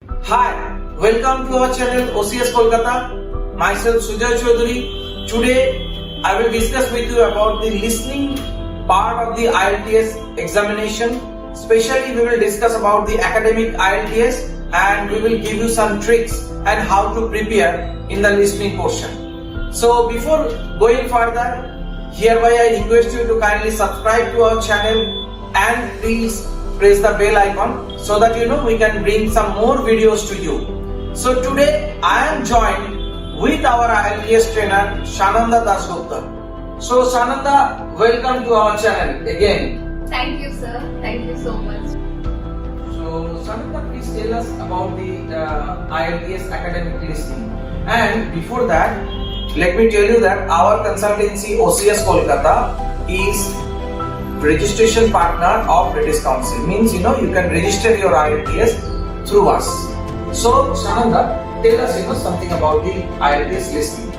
Hi, welcome to our channel OCS Kolkata. Myself Sujay Chaudhary. Today I will discuss with you about the listening part of the IELTS examination. Especially we will discuss about the academic IELTS and we will give you some tricks and how to prepare in the listening portion. So before going further, hereby I request you to kindly subscribe to our channel and please press the bell icon so that we can bring some more videos to you. So today I am joined with our IELTS trainer Sananda Dasgupta. So Sananda, welcome to our channel again. Thank you, sir. Thank you so much. So Sananda, please tell us about the IELTS academic listening. And before that, let me tell you that our consultancy OCS Kolkata is registration partner of British Council. Means you can register your IELTS through us. So Sananda, tell us something about the IELTS listening.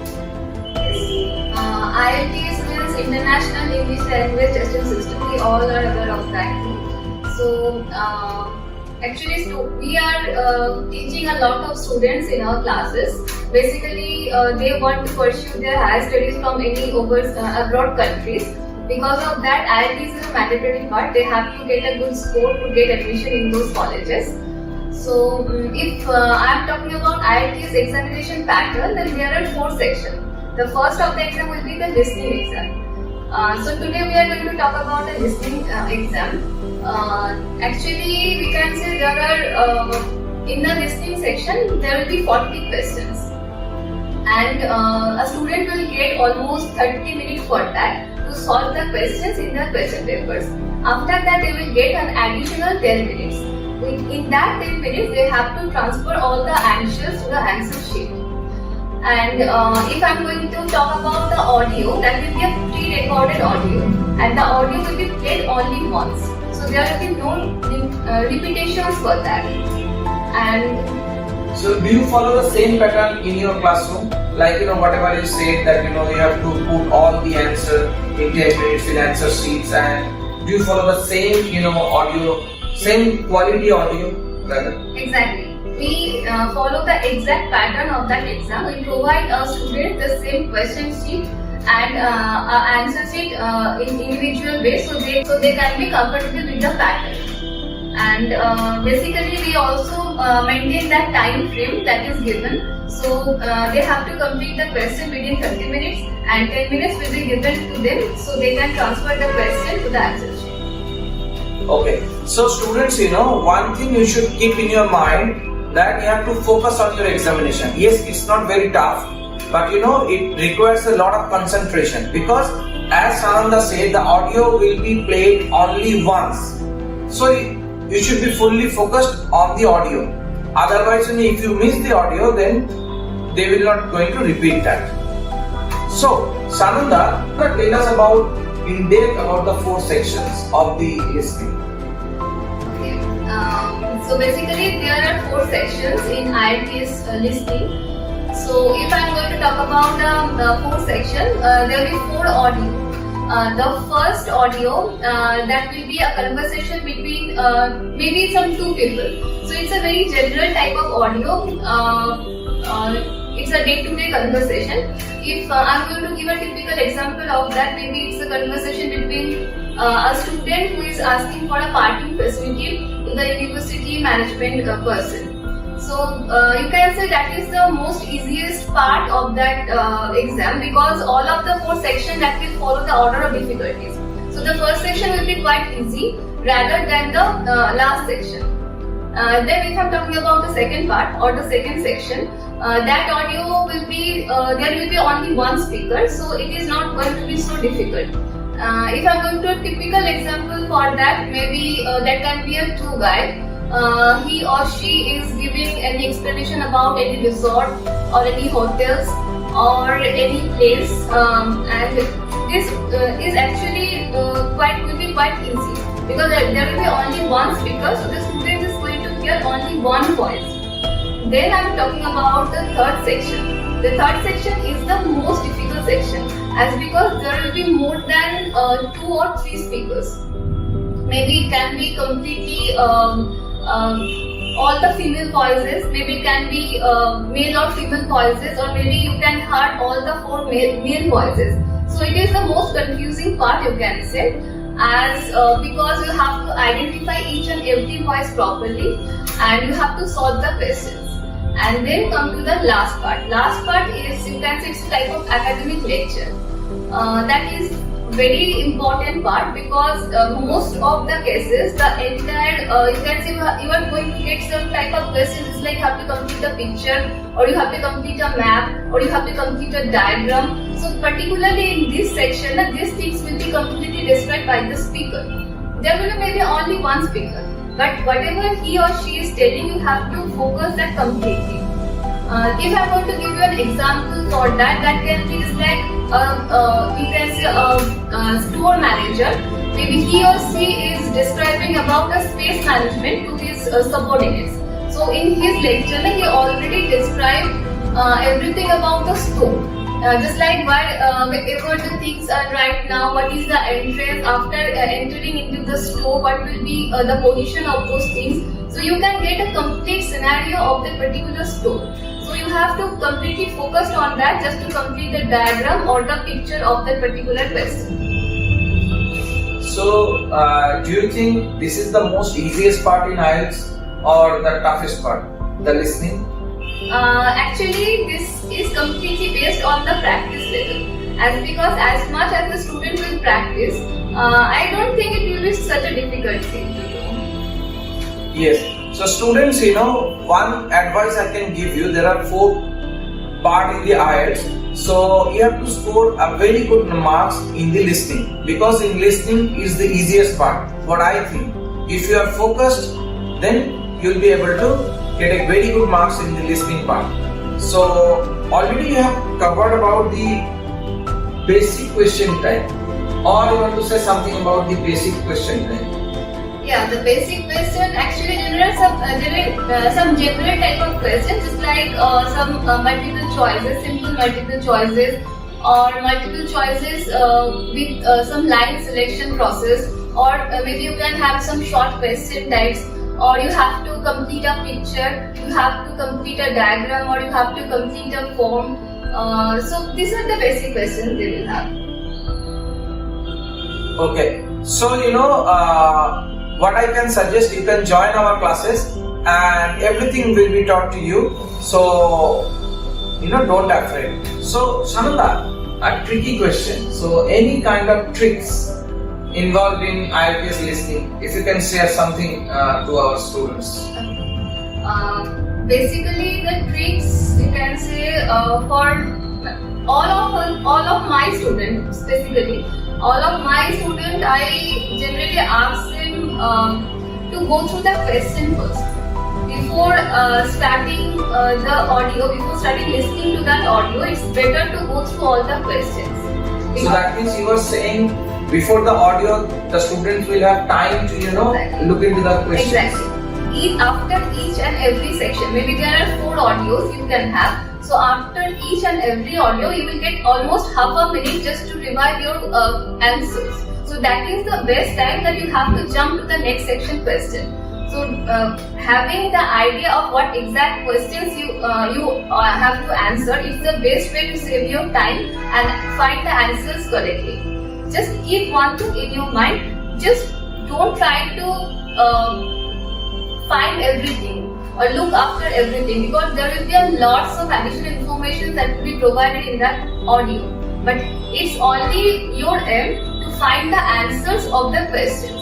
IELTS means International English Language Testing System. We all are aware of that. So actually, we are teaching a lot of students in our classes. Basically, they want to pursue their higher studies from any abroad countries. Because of that, IELTS is a mandatory part. They have to get a good score to get admission in those colleges. So, if I am talking about IELTS examination pattern, then there are 4 sections. The first of the exam will be the listening exam. So today we are going to talk about the listening exam. Actually, we can say there are in the listening section there will be 40 questions, and a student will get almost 30 minutes for that to solve the questions in the question papers. After that, they will get an additional 10 minutes. In that 10 minutes, they have to transfer all the answers to the answer sheet. And if I am going to talk about the audio, that will be a pre-recorded audio, and the audio will be played only once. So there will be no repetitions for that. And so do you follow the same pattern in your classroom? Like whatever you said that you have to put all the answer in 10 minutes in answer sheets, and do you follow the same audio, same quality audio rather? Exactly. We follow the exact pattern of that exam. We provide a student the same question sheet and answer sheet in individual way, so they can be comfortable with the pattern. And basically, we also maintain that time frame that is given. So they have to complete the question within 30 minutes, and 10 minutes will be given to them, so they can transfer the question to the answer sheet. Okay. So students, one thing you should keep in your mind, that you have to focus on your examination. Yes, it's not very tough, but it requires a lot of concentration, because as Sananda said, the audio will be played only once. So you should be fully focused on the audio. Otherwise, if you miss the audio, then they will not going to repeat that. So Sananda, tell us about in depth about the 4 sections of the listening. So basically, there are 4 sections in IELTS listening. So if I am going to talk about the 4 sections, there will be 4 audio. The first audio that will be a conversation between maybe some 2 people. So it's a very general type of audio. It's a day-to-day conversation. If I'm going to give a typical example of that, maybe it's a conversation between a student who is asking for a parking facility to the university management person. So you can say that is the most easiest part of that exam, because all of the 4 sections that will follow the order of difficulties. So the first section will be quite easy rather than the last section. Then if I'm talking about the second part or the second section, that audio will be, there will be only one speaker, so it is not going to be so difficult. If I'm going to a typical example for that, maybe that can be a tour guide. He or she is giving any explanation about any resort or any hotels or any place, and this is actually will be quite easy, because there will be only one speaker, so the student is going to hear only one voice. Then I am talking about the third section. The third section is the most difficult section, as because there will be more than 2 or 3 speakers. Maybe it can be completely all the female voices. Maybe it can be male or female voices, or maybe you can hear all the four male voices. So it is the most confusing part, you can say, as because you have to identify each and every voice properly, and you have to solve the questions. And then come to the last part. Last part is, you can say, it's a type of academic lecture. That is very important part, because most of the cases, the entire you can say you are going to get some type of questions. It's like you have to complete a picture, or you have to complete a map, or you have to complete a diagram. So particularly in this section, these things will be completely described by the speaker. There will be maybe only one speaker, but whatever he or she is telling, you have to focus that completely. If I want to give you an example for that, that can be like you can say a store manager. Maybe he or she is describing about the space management to his subordinates. So in his lecture, he already described everything about the store. Just like wherever the things are right now, what is the entrance after entering into the store, what will be the position of those things. So you can get a complete scenario of the particular store. So you have to completely focus on that just to complete the diagram or the picture of the particular question. So, do you think this is the most easiest part in IELTS or the toughest part, the listening? Actually, this is completely based on the practice level. Because as much as the student will practice, I don't think it will be such a difficult thing to do. Yes. So students, one advice I can give you, there are 4 parts in the IELTS. So you have to score a very good marks in the listening, because in listening is the easiest part, what I think. If you are focused, then you will be able to get a very good marks in the listening part. So already you have covered about the basic question type, or you want to say something about the basic question type? Yeah, the basic question actually generates some general type of questions, just like some multiple choices, simple multiple choices, or multiple choices with some line selection process, or maybe you can have some short question types, or you have to complete a picture, you have to complete a diagram, or you have to complete a form. So these are the basic questions they will have. Okay, so what I can suggest, you can join our classes and everything will be taught to you. So, don't afraid. So, Shananda, a tricky question. So, any kind of tricks involved in IELTS listening, if you can share something to our students. Basically, the tricks you can say for all of my students, basically. All of my students, I generally ask them to go through the question first. Before starting the audio, before starting listening to that audio, it's better to go through all the questions. So that means you were saying before the audio, the students will have time to, Exactly. look into the questions. Exactly. After each and every section, maybe there are 4 audios you can have. So after each and every audio, you will get almost half a minute just to revise your answers. So that is the best time that you have to jump to the next section question. So having the idea of what exact questions you have to answer is the best way to save your time and find the answers correctly. Just keep one thing in your mind. Just don't try to find everything or look after everything, because there will be a lots of additional information that will be provided in that audio. But it's only your aim to find the answers of the questions.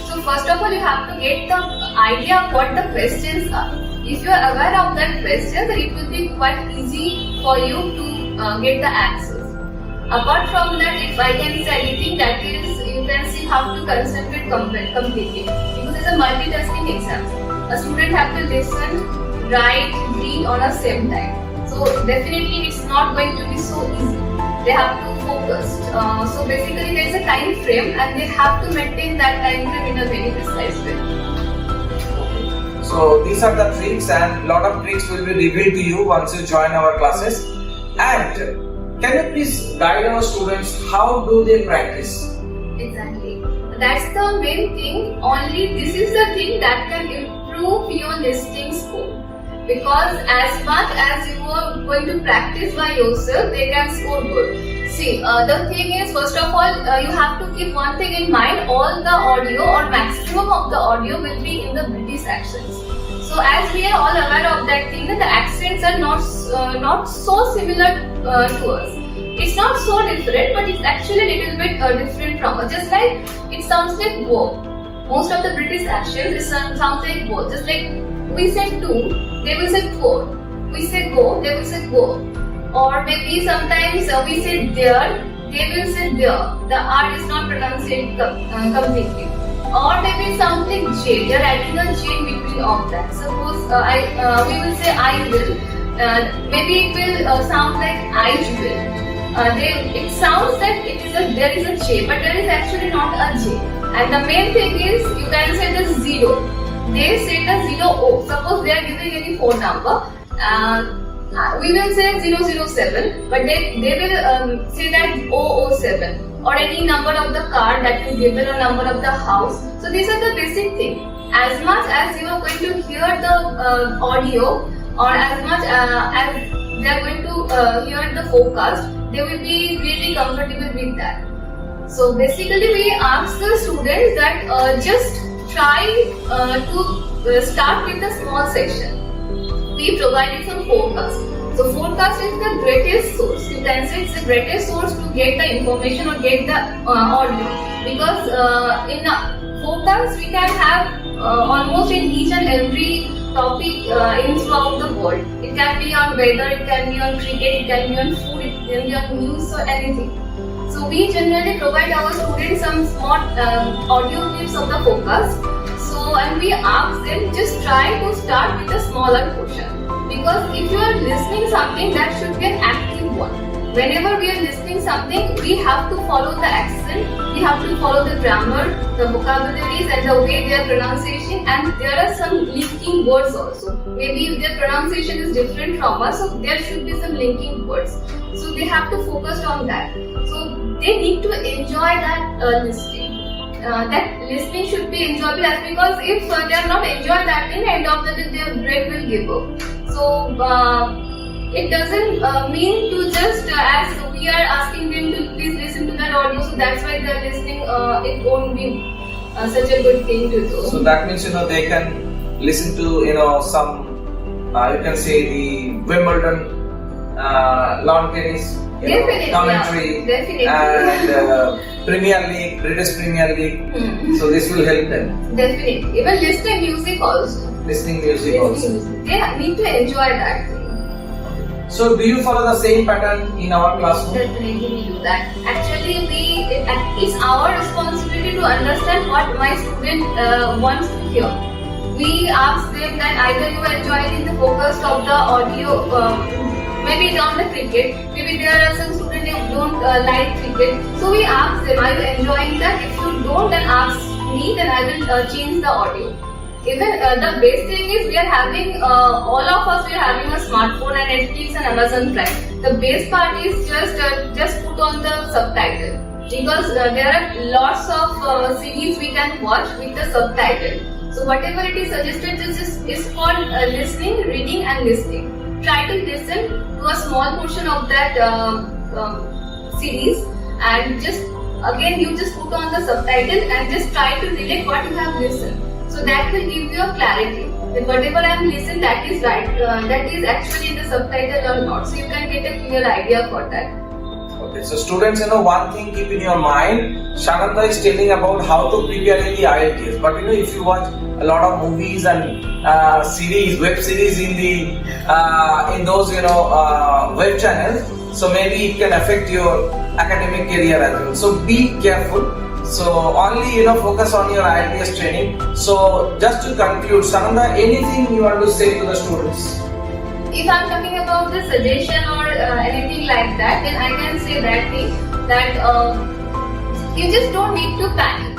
So first of all, you have to get the idea of what the questions are. If you are aware of that question, then it will be quite easy for you to get the answers. Apart from that, if I can say anything, that is, you can see how to concentrate completely, because it's a multitasking exam. A student have to listen, write, read on the same time. So definitely it's not going to be so easy. They have to focus. So basically there is a time frame and they have to maintain that time frame in a very precise way. So these are the tricks, and lot of tricks will be revealed to you once you join our classes. And can you please guide our students, how do they practice? Exactly. That's the main thing. Only this is the thing that can improve improve your listening score. Because as much as you are going to practice by yourself, they can score good. See, the thing is, first of all, you have to keep one thing in mind: all the audio or maximum of the audio will be in the British accents. So, as we are all aware of that thing, that the accents are not so similar to us. It's not so different, but it's actually a little bit different from us. Just like it sounds like go. Most of the British accents sounds like go. Just like we say two, they will say four. We say go, they will say go. Or maybe sometimes we say there, they will say there. The R is not pronounced completely. Or maybe something J. They are adding a J in between of that. Suppose we will say I will. Maybe it will sound like I will. It sounds like there is a J, but there is actually not a J. And the main thing is you can say the zero. They say the 0O. Suppose they are giving any phone number. We will say 007, but they will say that 007 or any number of the car that is given or number of the house. So these are the basic things. As much as you are going to hear the audio or as much as they are going to hear the forecast, they will be really comfortable with that. So basically we ask the students that just try to start with a small section. We provided some forecast. So forecast is the greatest source. You can say it's the greatest source to get the information or get the audio. Because in a forecast we can have almost in each and every topic in throughout the world. It can be on weather, it can be on cricket, it can be on food, it can be on news or anything. So we generally provide our students some small audio clips of the forecast. And we ask them just try to start with a smaller portion, because if you are listening something, that should be an active one. Whenever we are listening something, we have to follow the accent, we have to follow the grammar, the vocabularies and the way their pronunciation, and there are some linking words also. Maybe if their pronunciation is different from us, so there should be some linking words. So they have to focus on that. So they need to enjoy that listening. That listening should be enjoyable, as because if they are not enjoying that thing, end of the day their brain will give up. So it doesn't mean to just as we are asking them to please listen to that audio, so that's why they are listening. It won't be such a good thing to do. So that means they can listen to some you can say the Wimbledon lawn tennis commentary, and Premier League, British Premier League. So this will help them. Definitely. Even listening music also. Listening music also. They need to enjoy that thing. So do you follow the same pattern in our classroom? Definitely we do that. Actually, it's our responsibility to understand what my student wants to hear. We ask them that either you are enjoying the focus of the audio. Maybe on the cricket, maybe there are some students who don't like cricket. So we ask them, are you enjoying that? If you don't, then ask me, then I will change the audio. Even the best thing is we are having, all of us, we are having a smartphone and Netflix and Amazon Prime. The best part is just put on the subtitle. Because there are lots of series we can watch with the subtitle. So whatever it is suggested, is called listening, reading and listening. Try to listen to a small portion of that series, and just put on the subtitle and just try to relate what you have listened. So that will give you a clarity that whatever I am listening, that is right, that is actually in the subtitle or not. So you can get a clear idea for that. Okay, so students, one thing keep in your mind, Sananda is telling about how to prepare in the IELTS. But if you watch a lot of movies and series, web series in those web channels, so maybe it can affect your academic career as well. So be careful. So only focus on your IELTS training. So just to conclude, Sananda, anything you want to say to the students? If I'm talking about the suggestion or anything like that, then I can say that thing that you just don't need to panic.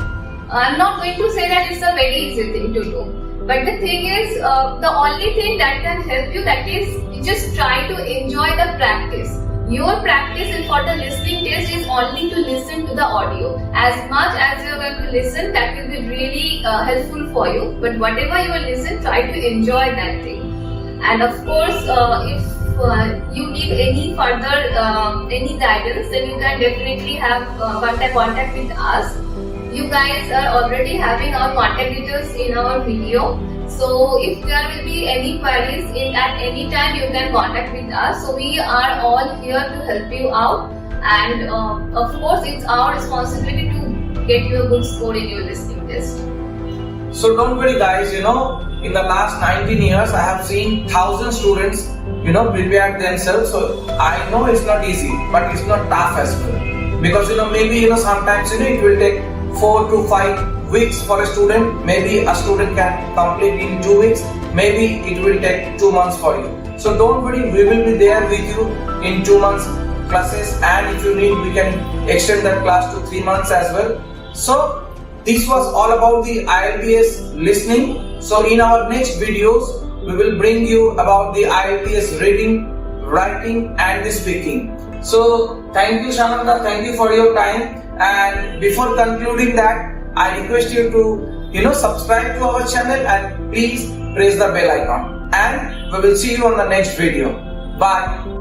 I'm not going to say that it's a very easy thing to do. But the thing is, the only thing that can help you, that is, you just try to enjoy the practice. your practice for the listening test is only to listen to the audio. As much as you are going to listen, that will be really helpful for you. But whatever you will listen, try to enjoy that thing. And of course, if you need any further any guidance, then you can definitely have contact with us. You guys are already having our contact details in our video. So if there will be any queries at any time, you can contact with us. So we are all here to help you out, and of course it's our responsibility to get you a good score in your listening test. So don't worry guys, in the last 19 years I have seen 1,000 students, prepare themselves. So I know it's not easy, but it's not tough as well. Because maybe sometimes it will take 4 to 5 weeks for a student. Maybe a student can complete in 2 weeks. Maybe it will take 2 months for you. So don't worry, we will be there with you in 2 months classes, and if you need, we can extend that class to 3 months as well. So this was all about the IELTS listening. So in our next videos, we will bring you about the IELTS reading, writing and the speaking. So thank you Shananda, thank you for your time. And before concluding that, I request you to subscribe to our channel and please press the bell icon. And we will see you on the next video. Bye.